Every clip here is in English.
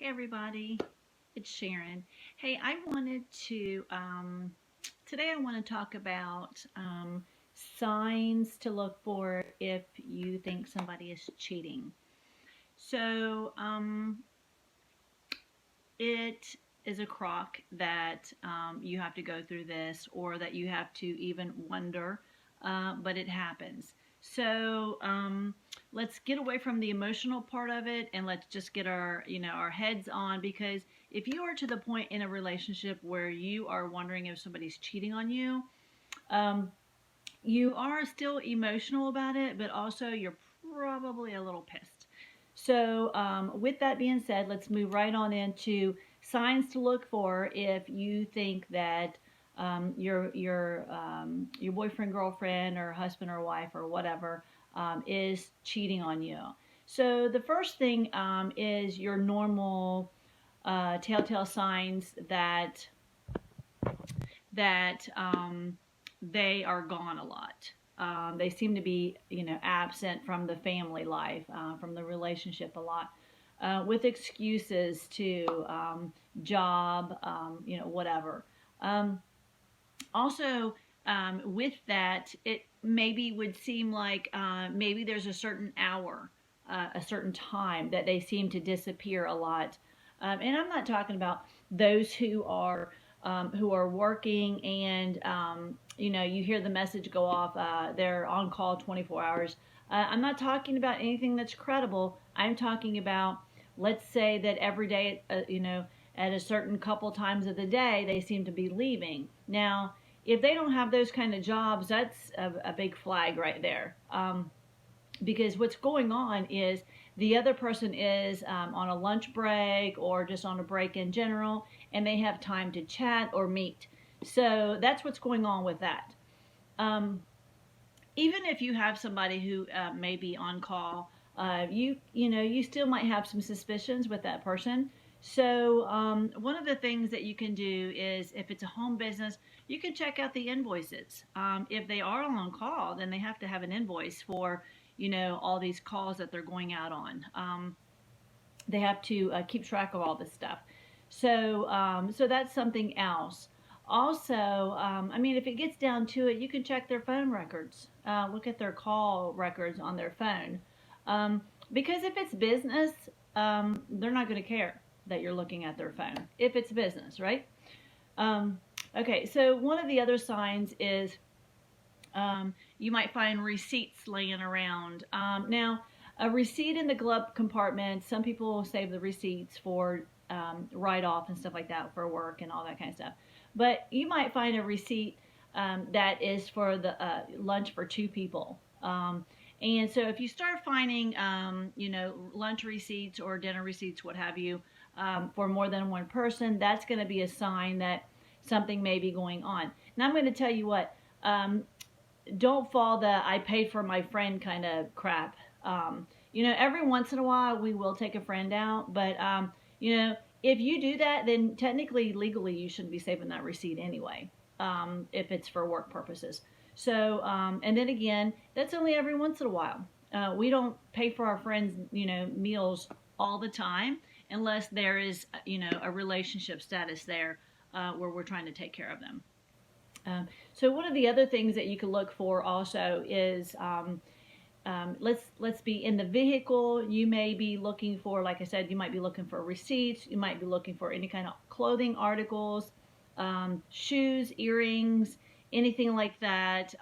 Hey everybody, it's Sharon. Hey, I wanted to, today I want to talk about signs to look for if you think somebody is cheating. So, it is a crock that you have to go through this or that you have to even wonder, but it happens. So let's get away from the emotional part of it and let's just get our heads on, because if you are to the point in a relationship where you are wondering if somebody's cheating on you, um, you are still emotional about it, but also you're probably a little pissed. So, with that being said, let's move right on into signs to look for if you think that your boyfriend, girlfriend, or husband or wife or whatever is cheating on you. So, the first thing is your normal telltale signs that they are gone a lot. They seem to be, absent from the family life, from the relationship a lot, with excuses to job, whatever. Um, Also, with that, it maybe would seem like maybe there's a certain hour, a certain time that they seem to disappear a lot. And I'm not talking about those who are working and you hear the message go off. They're on call 24 hours. I'm not talking about anything that's credible. I'm talking about, let's say that every day, at a certain couple times of the day, they seem to be leaving. Now, if they don't have those kind of jobs, that's a big flag right there. Because what's going on is the other person is on a lunch break or just on a break in general, and they have time to chat or meet. So that's what's going on with that. Um, Even if you have somebody who may be on call, you still might have some suspicions with that person. So one of the things that you can do is, if it's a home business, you can check out the invoices. If they are on call, then they have to have an invoice for all these calls that they're going out on. They have to keep track of all this stuff. So that's something else. Also, I mean, if it gets down to it, you can check their phone records, look at their call records on their phone. Um, because if it's business, they're not going to care that you're looking at their phone if it's business, right? Um, okay, so one of the other signs is you might find receipts laying around. Now, a receipt in the glove compartment, some people will save the receipts for write off and stuff like that for work and all that kind of stuff. But you might find a receipt that is for the lunch for two people. And so if you start finding, lunch receipts or dinner receipts, what have you, for more than one person, that's going to be a sign that something may be going on. Now, I'm going to tell you what. Don't fall the "I paid for my friend" kind of crap. Every once in a while we will take a friend out, but if you do that, then technically, legally, you shouldn't be saving that receipt anyway, if it's for work purposes. So, and then again, that's only every once in a while. We don't pay for our friends, meals all the time unless there is, a relationship status there where we're trying to take care of them. So one of the other things that you can look for also is, let's be in the vehicle. You may be looking for, like I said, you might be looking for receipts. You might be looking for any kind of clothing articles, shoes, earrings, anything like that.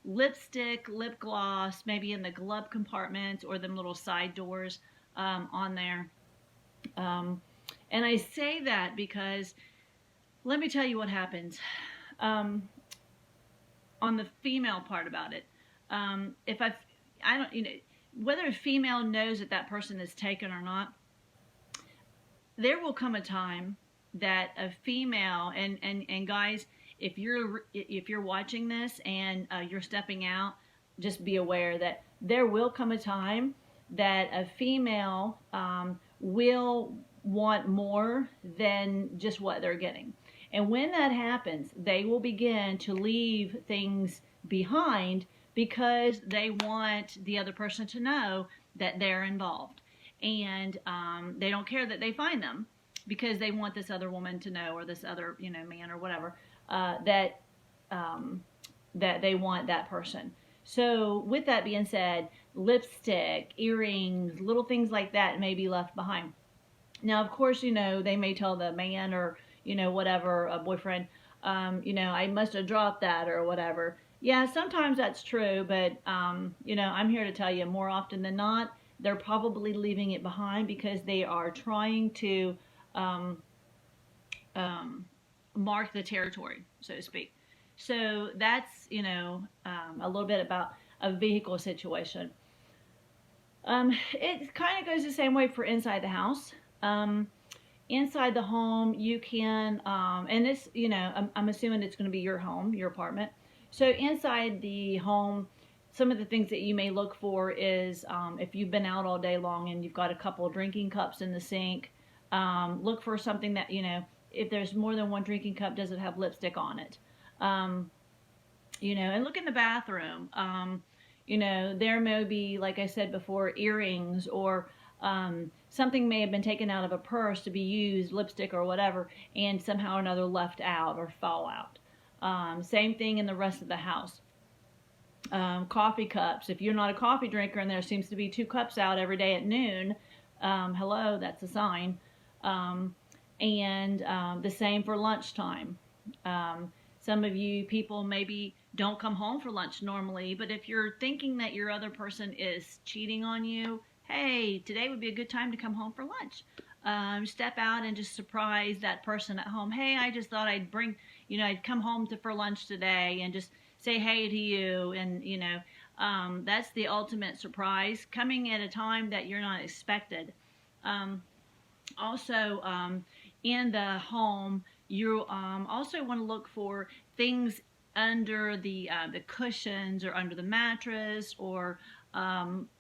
Lipstick, lip gloss, maybe in the glove compartment or them little side doors on there. Um, and I say that because let me tell you what happens. Um, on the female part about it. If I don't, whether a female knows that that person is taken or not, there will come a time that a female and guys, if you're watching this and you're stepping out, just be aware that there will come a time that a female will want more than just what they're getting. And when that happens, they will begin to leave things behind because they want the other person to know that they're involved. and they don't care that they find them because they want this other woman to know, or this other, man or whatever, that that they want that person. So with that being said, lipstick, earrings, little things like that may be left behind. Now, of course, they may tell the man, or, whatever, a boyfriend, I must have dropped that or whatever. Yeah, sometimes that's true, but, I'm here to tell you, more often than not, they're probably leaving it behind because they are trying to um, mark the territory, so to speak. So that's, a little bit about a vehicle situation. It kind of goes the same way for inside the house. Um, Inside the home, you can, and this, I'm assuming it's going to be your home, your apartment. So inside the home, some of the things that you may look for is, if you've been out all day long and you've got a couple of drinking cups in the sink, look for something that, if there's more than one drinking cup, does it have lipstick on it? Um, and look in the bathroom. There may be, like I said before, earrings, or something may have been taken out of a purse to be used, lipstick or whatever, and somehow or another left out or fall out. Same thing in the rest of the house. Coffee cups. If you're not a coffee drinker and there seems to be 2 cups out every day at noon, hello, that's a sign. And the same for lunchtime. Some of you people maybe don't come home for lunch normally, but if you're thinking that your other person is cheating on you, hey, today would be a good time to come home for lunch. Step out and just surprise that person at home. Hey, I just thought I'd bring, I'd come home for lunch today, and just say hey to you. And, that's the ultimate surprise, coming at a time that you're not expected. Also, in the home, you also want to look for things under the cushions, or under the mattress, or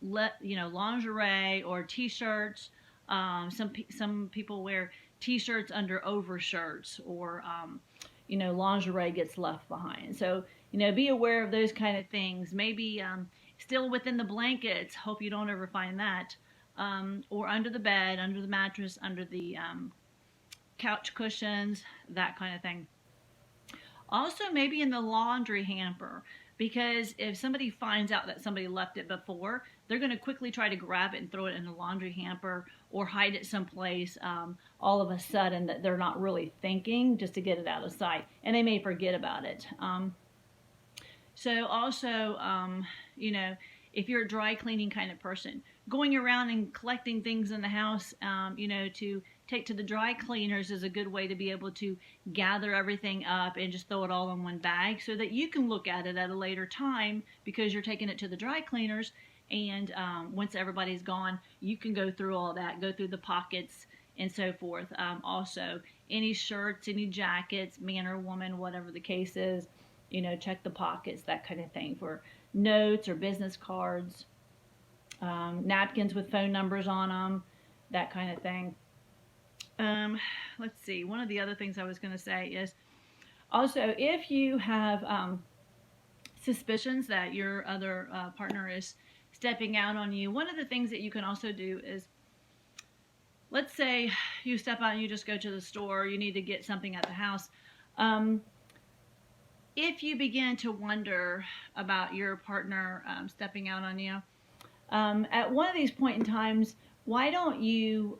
lingerie or t-shirts. Some people wear t-shirts under overshirts, or lingerie gets left behind. So be aware of those kind of things. Maybe still within the blankets. Hope you don't ever find that. Or under the bed, under the mattress, under the couch cushions, that kind of thing. Also, maybe in the laundry hamper, because if somebody finds out that somebody left it before, they're going to quickly try to grab it and throw it in the laundry hamper, or hide it someplace, all of a sudden, that they're not really thinking, just to get it out of sight, and they may forget about it. So also, if you're a dry cleaning kind of person, going around and collecting things in the house, to take to the dry cleaners is a good way to be able to gather everything up and just throw it all in one bag, so that you can look at it at a later time, because you're taking it to the dry cleaners. And once everybody's gone, you can go through all that, go through the pockets and so forth. Also, any shirts, any jackets, man or woman, whatever the case is, check the pockets, that kind of thing, for notes or business cards, napkins with phone numbers on them, that kind of thing. Let's see. One of the other things I was going to say is, also, if you have suspicions that your other partner is stepping out on you, one of the things that you can also do is, let's say you step out and you just go to the store, you need to get something at the house. If you begin to wonder about your partner stepping out on you, at one of these point in times, why don't you,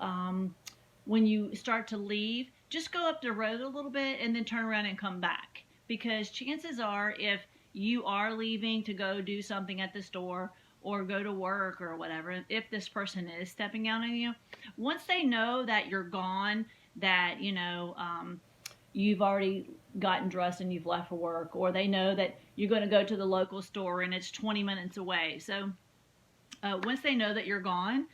when you start to leave, just go up the road a little bit and then turn around and come back? Because chances are, if you are leaving to go do something at the store or go to work or whatever, if this person is stepping out on you, once they know that you're gone, that, you've already gotten dressed and you've left for work, or they know that you're going to go to the local store and it's 20 minutes away. So once they know that you're gone,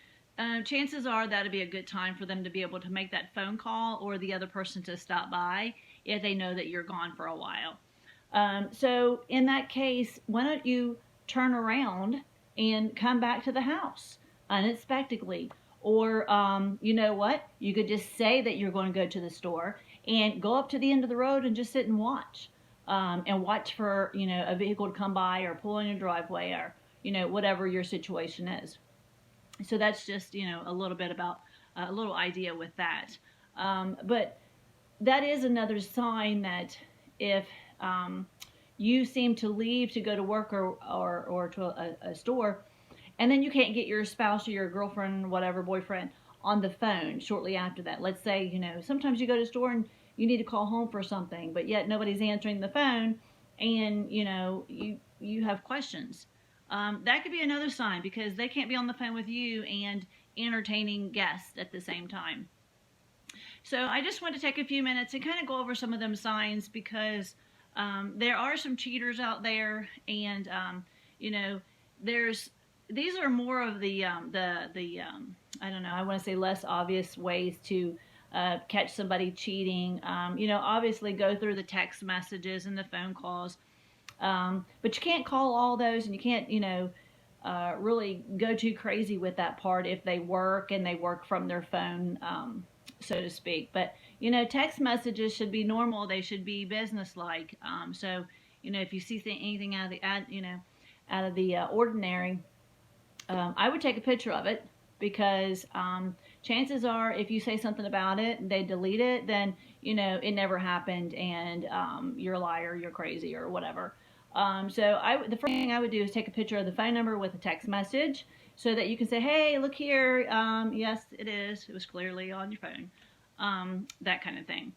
chances are that'll be a good time for them to be able to make that phone call, or the other person to stop by, if they know that you're gone for a while. So in that case, why don't you turn around and come back to the house unexpectedly? Or you know what? You could just say that you're going to go to the store and go up to the end of the road and just sit and watch. And watch for, a vehicle to come by or pull in your driveway, or, whatever your situation is. So that's just, a little bit about a little idea with that. But that is another sign that if you seem to leave to go to work or to a store, and then you can't get your spouse or your girlfriend, whatever, boyfriend on the phone shortly after that. Let's say, sometimes you go to a store and you need to call home for something, but yet nobody's answering the phone, and you have questions. That could be another sign, because they can't be on the phone with you and entertaining guests at the same time. So I just want to take a few minutes and kind of go over some of them signs, because there are some cheaters out there, and there's these are more of the I don't know, I want to say less obvious ways to catch somebody cheating. Obviously go through the text messages and the phone calls, but you can't call all those, and you can't really go too crazy with that part if they work and they work from their phone, so to speak. But text messages should be normal. They should be business-like. So if you see anything out of the ordinary, I would take a picture of it, because chances are, if you say something about it and they delete it, then it never happened, and you're a liar, you're crazy, or whatever. So the first thing I would do is take a picture of the phone number with a text message, so that you can say, hey, look here, yes, it is. It was clearly on your phone, that kind of thing.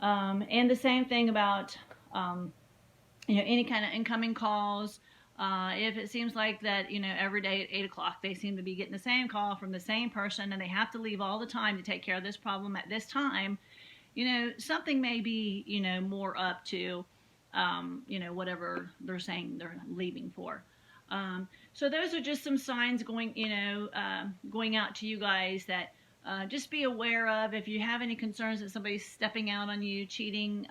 And the same thing about, any kind of incoming calls. If it seems like that, every day at 8 o'clock, they seem to be getting the same call from the same person, and they have to leave all the time to take care of this problem at this time, something may be, more up to, whatever they're saying they're leaving for. So those are just some signs going out to you guys that just be aware of. If you have any concerns that somebody's stepping out on you, cheating,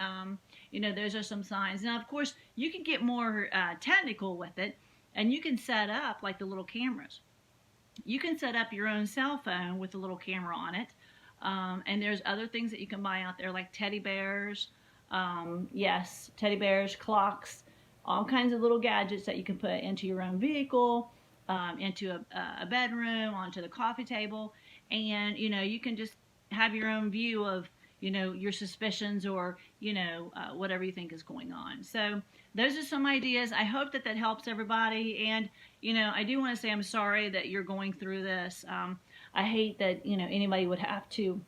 those are some signs. Now, of course, you can get more technical with it, and you can set up like the little cameras. You can set up your own cell phone with a little camera on it. And there's other things that you can buy out there, like teddy bears. Yes, teddy bears, clocks, all kinds of little gadgets that you can put into your own vehicle, into a bedroom, onto the coffee table. And, you can just have your own view of, your suspicions, or, whatever you think is going on. So those are some ideas. I hope that helps everybody. And, I do want to say I'm sorry that you're going through this. I hate that, anybody would have to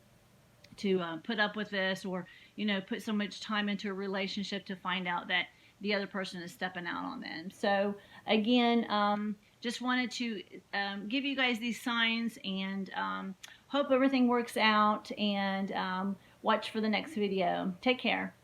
put up with this, or, put so much time into a relationship to find out that the other person is stepping out on them. So again, just wanted to give you guys these signs, and hope everything works out, and watch for the next video. Take care.